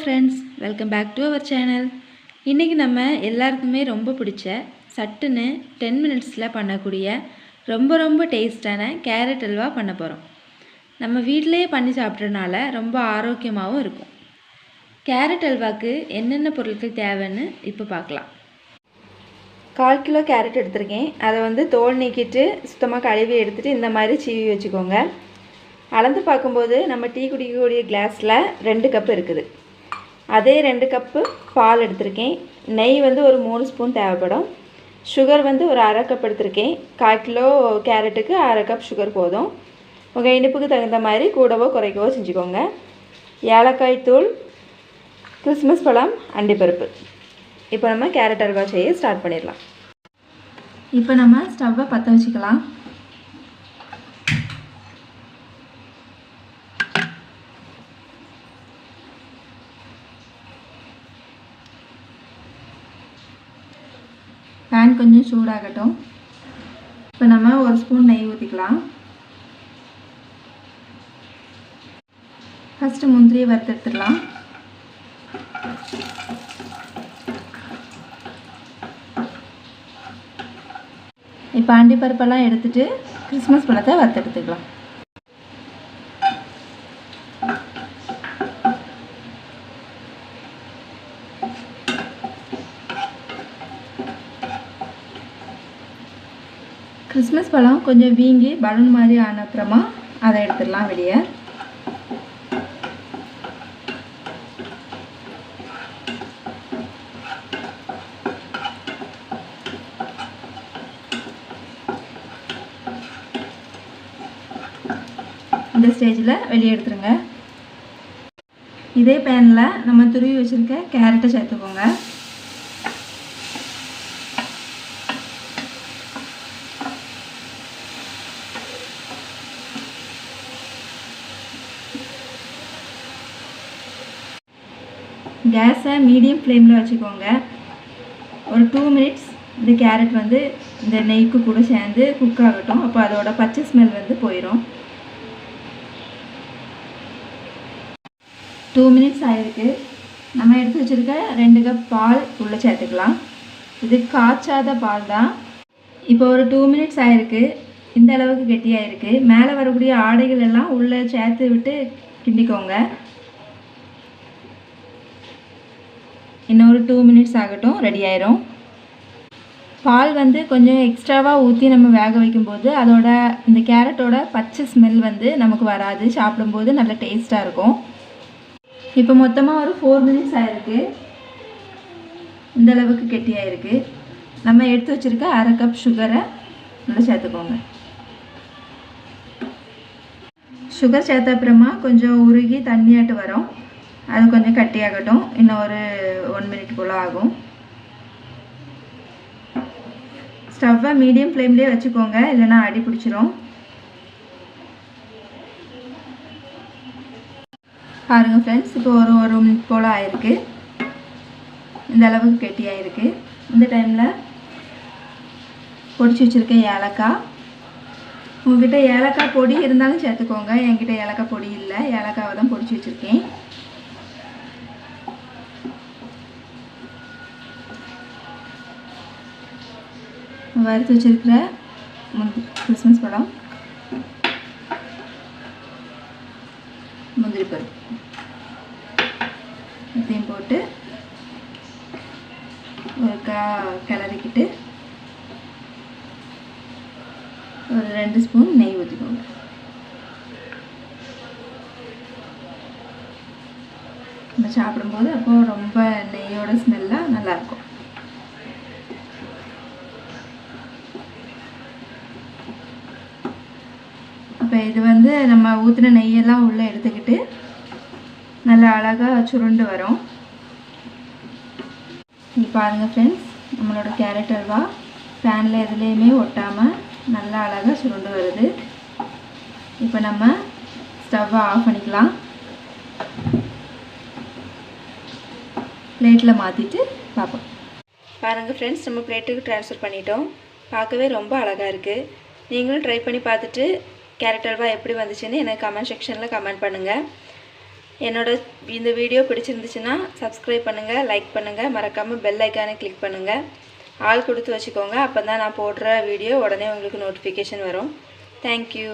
Friends, welcome back to our channel. இன்றைக்கி நம்ம எல்லாருக்குமே ரொம்ப பிடிச்ச சட்டுன்னு 10 மினிட்ஸில் பண்ணக்கூடிய ரொம்ப டேஸ்டான கேரட் அல்வா பண்ண போகிறோம். நம்ம வீட்டிலையே பண்ணி சாப்பிட்றதுனால ரொம்ப ஆரோக்கியமாகவும் இருக்கும். கேரட் அல்வாவுக்கு என்னென்ன பொருட்கள் தேவைன்னு இப்போ பார்க்கலாம். 1/4 கிலோ கேரட் எடுத்திருக்கேன். அதை தோல் நீக்கிட்டு சுத்தமாக கழுவி எடுத்துகிட்டு இந்த மாதிரி சீவி வச்சுக்கோங்க. அளந்து பார்க்கும்போது நம்ம டீ குடிக்கக்கூடிய கிளாஸில் 2 கப்பு இருக்குது. அதே 2 கப்பு பால் எடுத்திருக்கேன். நெய் ஒரு 3 ஸ்பூன் தேவைப்படும். சுகர் ஒரு 1/2 கப் எடுத்திருக்கேன். 1/4 கிலோ கேரட்டுக்கு 1/2 கப் சுகர் போதும். உங்கள் இனிப்புக்கு தகுந்த மாதிரி கூடவோ குறைக்கவோ செஞ்சுக்கோங்க. ஏலக்காய் தூள், கிறிஸ்மஸ் பழம், அண்டிப்பருப்பு. இப்போ நம்ம கேரட் அல்வா செய்ய ஸ்டார்ட் பண்ணிடலாம். இப்போ நம்ம ஸ்டவ்வை பற்ற வச்சுக்கலாம். பேன் கொஞ்சம் சூடாகட்டும். இப்போ நம்ம 1 ஸ்பூன் நெய் ஊற்றிக்கலாம். ஃபஸ்ட்டு முந்திரியை வறுத்தெடுத்துடலாம். இப்போ அண்டிப்பருப்பெல்லாம் எடுத்துகிட்டு கிறிஸ்மஸ் பழத்தை வறுத்தெடுத்துக்கலாம். கிறிஸ்மஸ் பழம் கொஞ்சம் வீங்கி பலூன் மாதிரி ஆன அப்புறமா அதை எடுத்துடலாம் வெளியே. இந்த ஸ்டேஜில் வெளியே எடுத்துருங்க. இதே பேனில் நம்ம துருவி வச்சுருக்க கேரட்டை சேர்த்துக்கோங்க. கேஸை மீடியம் ஃப்ளேமில் வச்சுக்கோங்க. ஒரு 2 மினிட்ஸ் இந்த கேரட் இந்த நெய்க்கு கூட சேர்ந்து குக் ஆகட்டும். அப்போ அதோட பச்சை ஸ்மெல் போயிடும். 2 மினிட்ஸ் ஆகிருக்கு. நம்ம எடுத்து வச்சுருக்க 2 கப் பால் உள்ளே சேர்த்துக்கலாம். இது காய்ச்சாத பால் தான். இப்போ ஒரு 2 மினிட்ஸ் ஆகிருக்கு. இந்த அளவுக்கு கெட்டியாகிருக்கு. மேலே வரக்கூடிய ஆடைகள் எல்லாம் உள்ளே சேர்த்து விட்டு கிண்டிக்கோங்க. இன்னொரு 2 மினிட்ஸ் ஆகட்டும், ரெடி ஆயிரும். பால் கொஞ்சம் எக்ஸ்ட்ராவாக ஊற்றி நம்ம வேக வைக்கும்போது அதோட இந்த கேரட்டோட பச்சை ஸ்மெல் நமக்கு வராது. சாப்பிடும்போது நல்ல டேஸ்ட்டாக இருக்கும். இப்போ மொத்தமாக ஒரு 4 மினிட்ஸ் ஆகிருக்கு. இந்த அளவுக்கு கெட்டியாயிருக்கு. நம்ம எடுத்து வச்சுருக்க 1/2 கப் சுகரை நல்லா சேர்த்துக்கோங்க. சுகர் சேர்த்த அப்புறமா கொஞ்சம் உருகி தண்ணியாட்டு வரும். அது கொஞ்சம் கட்டியாகட்டும். இன்னும் ஒரு 1 மினிட் போல் ஆகும். ஸ்டவ்வை மீடியம் ஃப்ளேம்லேயே வச்சுக்கோங்க, இல்லைனா அடி பிடிச்சிரும். பாருங்கள் ஃப்ரெண்ட்ஸ், இப்போ ஒரு 1 மினிட் போல் ஆயிருக்கு. இந்த அளவுக்கு கெட்டியாயிருக்கு. இந்த டைமில் பொடிச்சு வச்சுருக்க ஏலக்காய், உங்கள்கிட்ட ஏலக்காய் பொடி இருந்தாலும் சேர்த்துக்கோங்க. என்கிட்ட ஏலக்காய் பொடி இல்லை, ஏலக்காவை தான் பொடிச்சு வச்சுருக்கேன். வறுத்து வச்சுருக்கிற கிறிஸ்மஸ் பழம், முந்திரி பருப்பு இதையும் போட்டு ஒரு கிளறிக்கிட்டு ஒரு 2 ஸ்பூன் நெய் ஊற்றிக்கோங்க. நம்ம சாப்பிடும்போது அப்போது ரொம்ப நெய்யோட ஸ்மெல்லாக நல்லாயிருக்கும். இப்போ இது நம்ம ஊற்றின நெய்யெல்லாம் உள்ளே எடுத்துக்கிட்டு நல்லா அழகாக சுருண்டு வரும். இங்கே பாருங்கள் ஃப்ரெண்ட்ஸ், நம்மளோட கேரட் அல்வா பேனில் எதுலேயுமே ஒட்டாமல் நல்லா அழகாக சுருண்டு வருது. இப்போ நம்ம ஸ்டவ்வை ஆஃப் பண்ணிக்கலாம். பிளேட்டில் மாற்றிட்டு பார்ப்போம். பாருங்கள் ஃப்ரெண்ட்ஸ், நம்ம பிளேட்டுக்கு ட்ரான்ஸ்ஃபர் பண்ணிட்டோம். பார்க்கவே ரொம்ப அழகாக இருக்குது. நீங்களும் ட்ரை பண்ணி பார்த்துட்டு கேரட் அல்வா எப்படி வந்துச்சுன்னு எனக்கு கமெண்ட் செக்ஷனில் கமெண்ட் பண்ணுங்கள். என்னோட இந்த வீடியோ பிடிச்சிருந்துச்சுன்னா சப்ஸ்கிரைப் பண்ணுங்கள், லைக் பண்ணுங்கள், மறக்காமல் பெல் ஐக்கானை கிளிக் பண்ணுங்கள். ஆல் கொடுத்து வச்சுக்கோங்க. அப்போ தான் நான் போடுற வீடியோ உடனே உங்களுக்கு நோட்டிஃபிகேஷன் வரும். தேங்க்யூ.